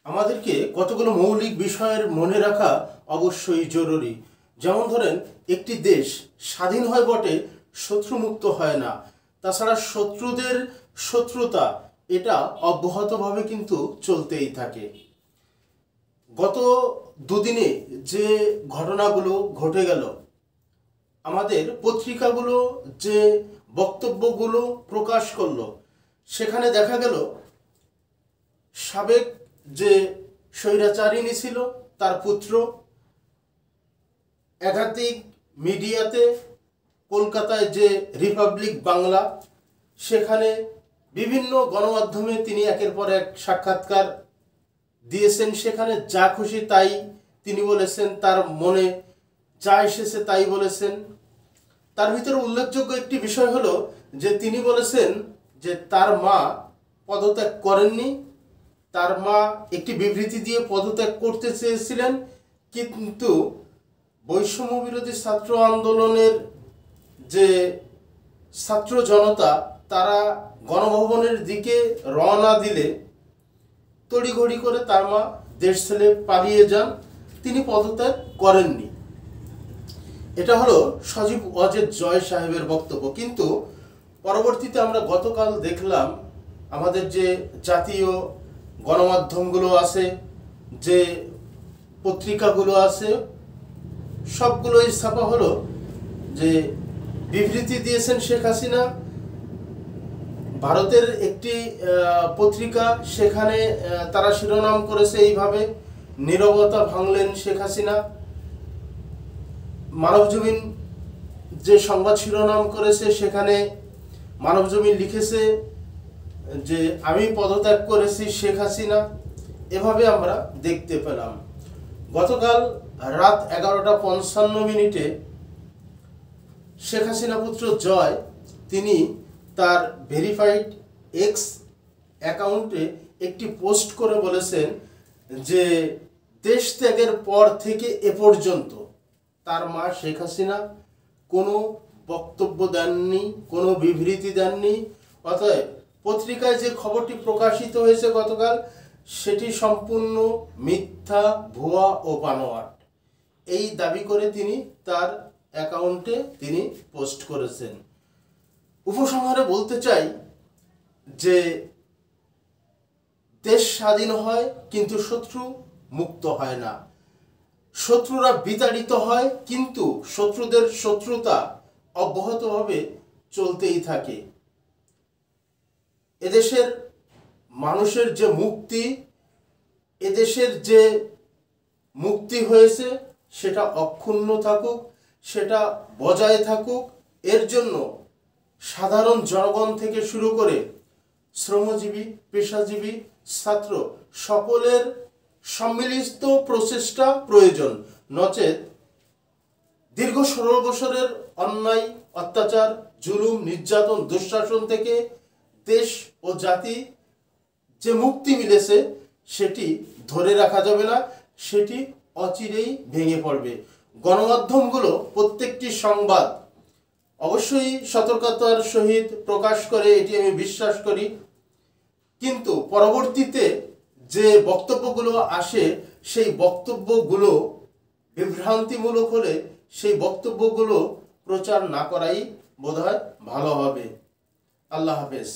আমাদেরকে কতগুলো মৌলিক বিষয়ের মনে রাখা অবশ্যই জরুরি। যেমন ধরেন, একটি দেশ স্বাধীন হয় বটে, শত্রুমুক্ত হয় না। তাছাড়া শত্রুদের শত্রুতা এটা অব্যাহতভাবে কিন্তু চলতেই থাকে। গত দুদিনে যে ঘটনাগুলো ঘটে গেল, আমাদের পত্রিকাগুলো যে বক্তব্যগুলো প্রকাশ করলো, সেখানে দেখা গেল সাবেক যে স্বৈরাচারিণী ছিল তার পুত্র একাধিক মিডিয়াতে, কলকাতায় যে রিপাবলিক বাংলা, সেখানে বিভিন্ন গণমাধ্যমে তিনি একের পর এক সাক্ষাৎকার দিয়েছেন। সেখানে যা খুশি তাই তিনি বলেছেন, তার মনে যা এসেছে তাই বলেছেন। তার ভিতরে উল্লেখযোগ্য একটি বিষয় হলো যে তিনি বলেছেন যে তার মা পদত্যাগ করেননি। তার মা একটি বিবৃতি দিয়ে পদত্যাগ করতে চেয়েছিলেন, কিন্তু বৈষম্য বিরোধী ছাত্র আন্দোলনের যে ছাত্র জনতা তারা গণভবনের দিকে রওনা দিলে তড়িঘড়ি করে তার মা দেশ ছেড়ে পালিয়ে যান, তিনি পদত্যাগ করেননি। এটা হলো সজীব ওয়াজেদ জয় সাহেবের বক্তব্য। কিন্তু পরবর্তীতে আমরা গতকাল দেখলাম আমাদের যে জাতীয় গণমাধ্যমগুলো আছে, যে পত্রিকাগুলো আছে, সবগুলোই ছাপা হলো যে বিবৃতি দিয়েছেন শেখ হাসিনা। ভারতের একটি পত্রিকা, সেখানে তারা শিরোনাম করেছে এইভাবে, নীরবতা ভাঙলেন শেখ হাসিনা। মানবজমিন যে সংবাদ শিরোনাম করেছে, সেখানে মানবজমিন লিখেছে যে আমি পদত্যাগ করেছি শেখ হাসিনা। এভাবে আমরা দেখতে পেলাম। গতকাল রাত 11:55 শেখ হাসিনা পুত্র জয় তিনি তার ভেরিফাইড এক্স অ্যাকাউন্টে একটি পোস্ট করে বলেছেন যে দেশ ত্যাগের পর থেকে এ পর্যন্ত তার মা শেখ হাসিনা কোনো বক্তব্য দেননি, কোনো বিবৃতি দেননি। অতএব পত্রিকায় যে খবরটি প্রকাশিত হয়েছে গতকাল, সেটি সম্পূর্ণ মিথ্যা, ভুয়া ও বানোয়াট, এই দাবি করে তিনি তার অ্যাকাউন্টে তিনি পোস্ট করেছেন। উপসংহারে বলতে চাই যে দেশ স্বাধীন হয় কিন্তু শত্রু মুক্ত হয় না। শত্রুরা বিতাড়িত হয় কিন্তু শত্রুদের শত্রুতা অব্যাহতভাবে চলতেই থাকে। এদেশের মানুষের যে মুক্তি, এদেশের যে মুক্তি হয়েছে, সেটা অক্ষুণ্ণ থাকুক, সেটা বজায় থাকুক। এর জন্য সাধারণ জনগণ থেকে শুরু করে শ্রমজীবী, পেশাজীবী, ছাত্র সকলের সম্মিলিত প্রচেষ্টা প্রয়োজন। নচেত দীর্ঘ 16 বছরের অন্যায়, অত্যাচার, জুলুম, নির্যাতন, দুঃশাসন থেকে দেশ ও জাতি যে মুক্তি মিলেছে, সেটি ধরে রাখা যাবে না, সেটি অচিরেই ভেঙে পড়বে। গণমাধ্যমগুলো প্রত্যেকটি সংবাদ অবশ্যই সতর্কতার সহিত প্রকাশ করে, এটি আমি বিশ্বাস করি। কিন্তু পরবর্তীতে যে বক্তব্যগুলো আসে, সেই বক্তব্যগুলো বিভ্রান্তিমূলক হলে সেই বক্তব্যগুলো প্রচার না করাই বোধহয় ভালো হবে। আল্লাহ হাফেজ।